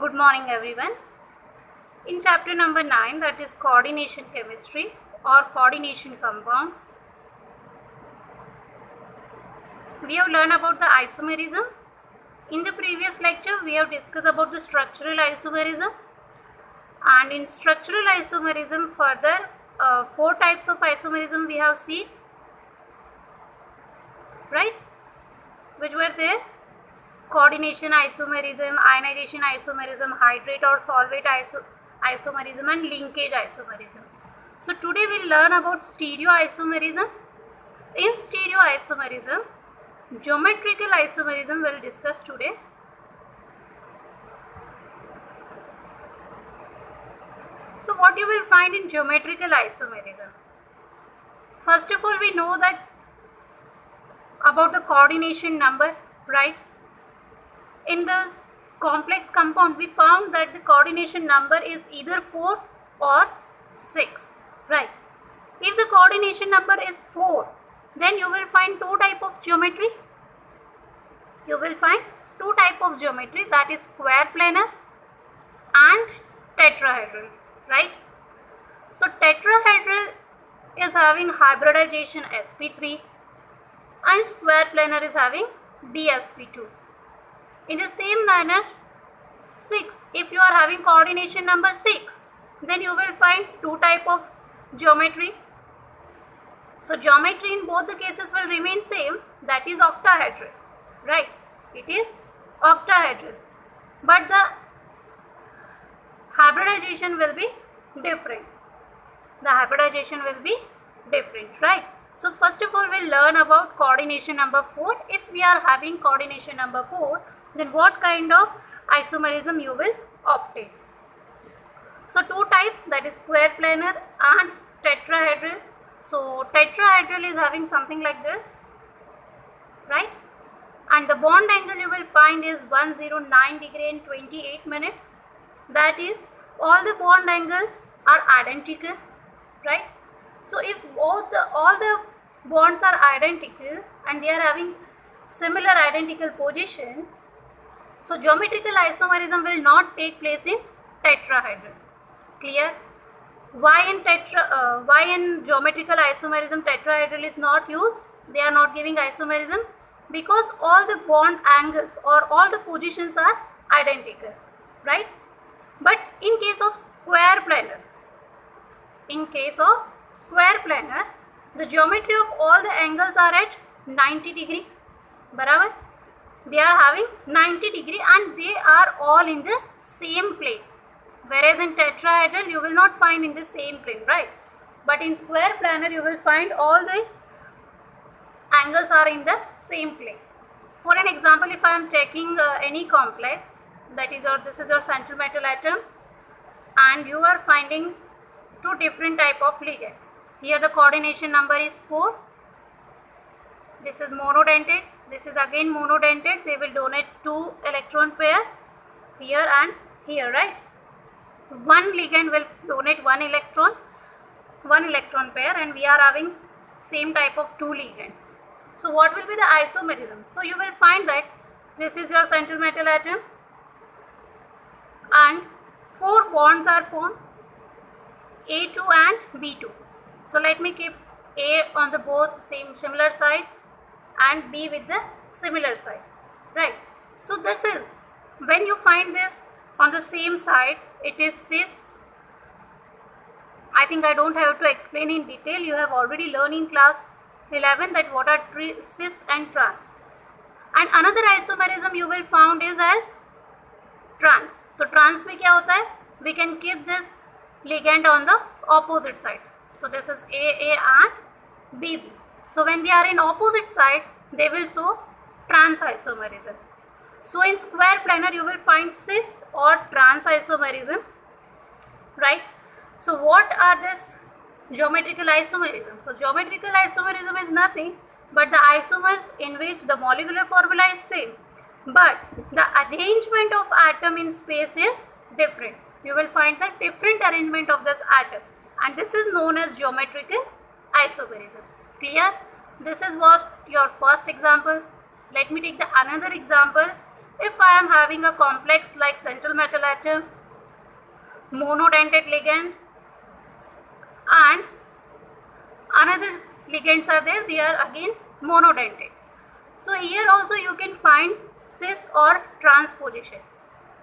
Good morning everyone. In chapter number 9, that is coordination chemistry or coordination compound, we have learned about the isomerism. In the previous lecture we have discussed about the structural isomerism, and in structural isomerism further 4 types of isomerism we have seen, right? Which were there? Coordination isomerism, ionization isomerism, hydrate or solvate isomerism, and linkage isomerism. So today we'll learn about stereoisomerism. In stereoisomerism, geometrical isomerism we'll discuss today. So what you will find in geometrical isomerism? First of all, we know that about the coordination number, right? In this complex compound, we found that the coordination number is either 4 or 6, right? If the coordination number is 4, then you will find two type of geometry. You will find two type of geometry, that is square planar and tetrahedral, right? So tetrahedral is having hybridization sp3 and square planar is having dsp2. In the same manner, 6, if you are having coordination number 6, then you will find two type of geometry. So geometry in both the cases will remain same, that is octahedral, right? It is octahedral, but the hybridization will be different. The hybridization will be different, right? So first of all, we'll learn about coordination number 4. If we are having coordination number 4, then what kind of isomerism you will obtain? So two type, that is square planar and tetrahedral. So tetrahedral is having something like this, right? And the bond angle you will find is 109 degree and 28 minutes. That is, all the bond angles are identical, right? So if all the bonds are identical and they are having similar identical position, so geometrical isomerism will not take place in tetrahedral. Clear? Why in geometrical isomerism tetrahedral is not used? They are not giving isomerism because all the bond angles or all the positions are identical, right? But in case of square planar, the geometry of all the angles are at 90 degree. Barabar? They are having 90 degree and they are all in the same plane. Whereas in tetrahedral you will not find in the same plane, right? But in square planar you will find all the angles are in the same plane. For an example, if I am taking any complex, that is, or this is your central metal atom, and you are finding two different type of ligand. Here the coordination number is 4. This is monodentate. This is again monodentate. They will donate 2 electron pair here and here, right? One ligand will donate 1 electron pair, and we are having same type of 2 ligands. So what will be the isomerism? So you will find that this is your central metal atom and 4 bonds are formed, A2 and B2. So let me keep A on the both similar side and B with the similar side, right? So this is, when you find this on the same side, it is cis. I think I don't have to explain in detail. You have already learned in class 11 that what are cis and trans. And another isomerism you will found is as trans. So trans में क्या होता है? We can keep this ligand on the opposite side. So this is AA and BB. So when they are in opposite side, they will show trans isomerism. So in square planar you will find cis or trans isomerism, right? So what are this geometrical isomerism? So geometrical isomerism is nothing but the isomers in which the molecular formula is same, but the arrangement of atom in space is different. You will find the different arrangement of this atom, and this is known as geometrical isomerism. Clear? This is was your first example. Let me take the another example. If I am having a complex like central metal atom, monodentate ligand, and another ligands are there, they are again monodentate. So here also you can find cis or trans position.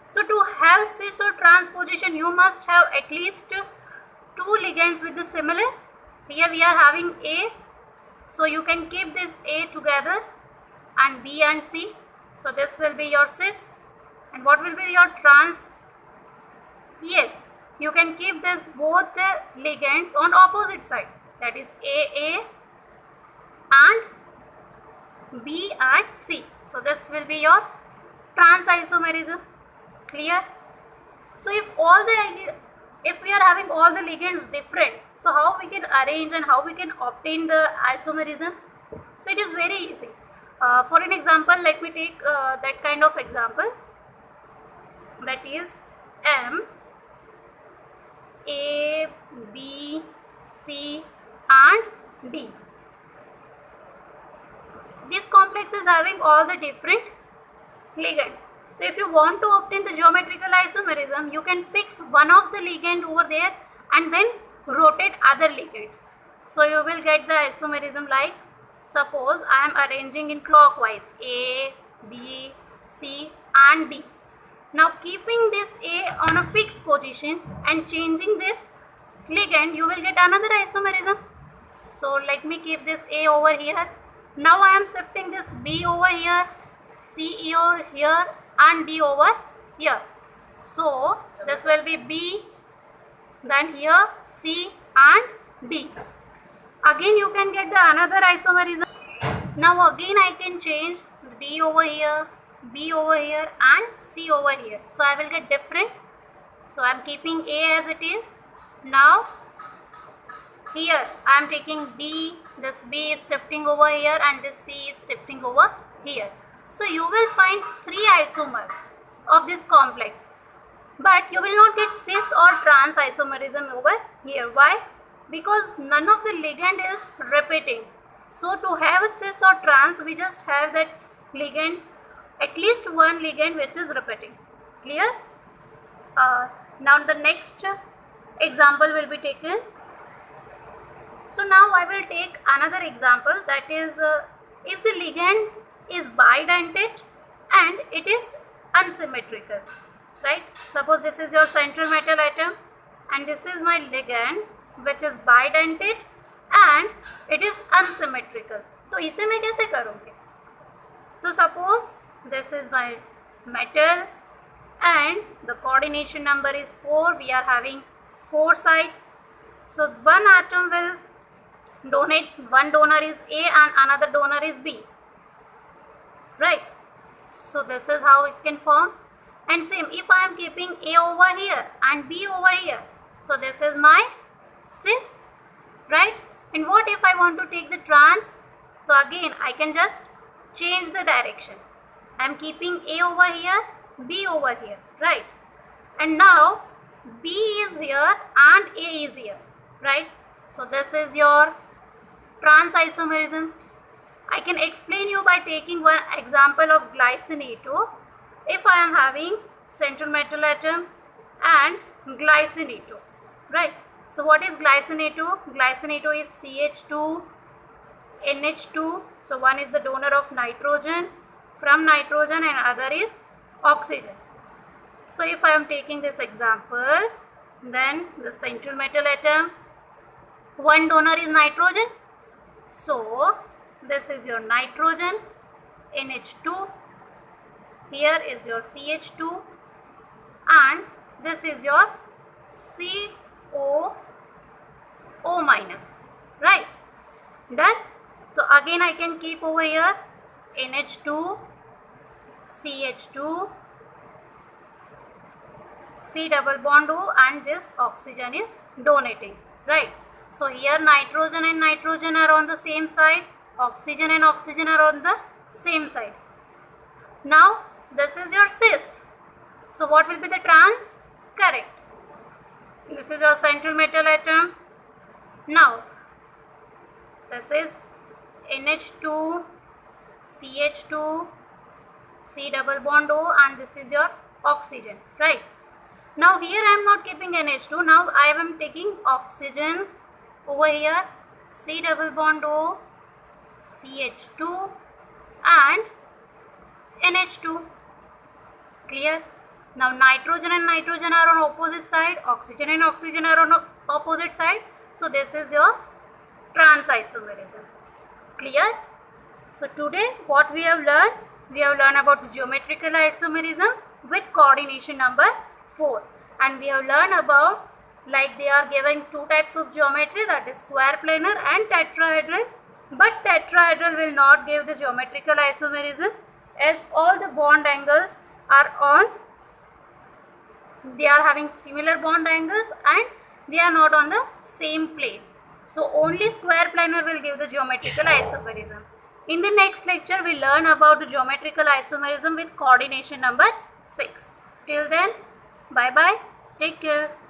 So to have cis or trans position, you must have at least two ligands with the similar. Here we are having A, so you can keep this A together, and B and C. So this will be your cis. And what will be your trans? Yes, you can keep this both the ligands on opposite side, that is AA and B and C. So this will be your trans isomerism. Clear? So if we are having all the ligands different, so how we can arrange and how we can obtain the isomerism? So it is very easy. For an example, let me take that kind of example, that is M, A, B, C and D. This complex is having all the different ligands. So if you want to obtain the geometrical isomerism, you can fix one of the ligand over there and then rotate other ligands. So you will get the isomerism like, suppose I am arranging in clockwise A, B, C and D. Now keeping this A on a fixed position and changing this ligand, you will get another isomerism. So let me keep this A over here. Now I am shifting this B over here, C over here and D over here. So this will be B, then here C and D. Again you can get the another isomerism. Now again I can change D over here, B over here and C over here. So I will get different. So I am keeping A as it is. Now here I am taking D, this B is shifting over here and this C is shifting over here. So you will find 3 isomers of this complex, but you will not get cis or trans isomerism over here. Why? Because none of the ligand is repeating. So to have a cis or trans, we just have that ligands, at least one ligand which is repeating. Clear? Now the next example will be taken. So now I will take another example, that is if the ligand is bidentate and it is unsymmetrical, right? Suppose this is your central metal atom and this is my ligand which is bidentate and it is unsymmetrical. तो इसे मैं कैसे करूँगी? So suppose this is my metal and the coordination number is 4. We are having 4 sides. So one atom will donate, one donor is A and another donor is B. Right? So this is how it can form. And same, if I am keeping A over here and B over here, so this is my cis, right? And what if I want to take the trans? So again I can just change the direction. I am keeping A over here, B over here, right? And now B is here and A is here, right? So this is your trans isomerism. I can explain you by taking one example of glycine-2. If I am having central metal atom and glycine-2, right? So what is glycine-2? Glycine-2 is CH2, NH2. So one is the donor of nitrogen from nitrogen and other is oxygen. So if I am taking this example, then the central metal atom, one donor is nitrogen. So this is your nitrogen, NH2, here is your CH2 and this is your COO minus, right? Done? So again I can keep over here NH2, CH2, C double bond O and this oxygen is donating, right? So here nitrogen and nitrogen are on the same side, oxygen and oxygen are on the same side. Now this is your cis. So what will be the trans? Correct. This is your central metal atom. Now this is NH2, CH2, C double bond O, and this is your oxygen, right? Now here I am not keeping NH2, now I am taking oxygen over here, C double bond O, CH2 and NH2. Clear? Now nitrogen and nitrogen are on opposite side, oxygen and oxygen are on opposite side. So this is your trans isomerism. Clear? So today what we have learned about geometrical isomerism with coordination number 4, and we have learned about, like, they are given two types of geometry, that is square planar and tetrahedral, but tetrahedral will not give the geometrical isomerism as all the bond angles are on, they are having similar bond angles and they are not on the same plane. So only square planar will give the geometrical isomerism. In the next lecture we learn about the geometrical isomerism with coordination number 6. Till then, bye bye, take care.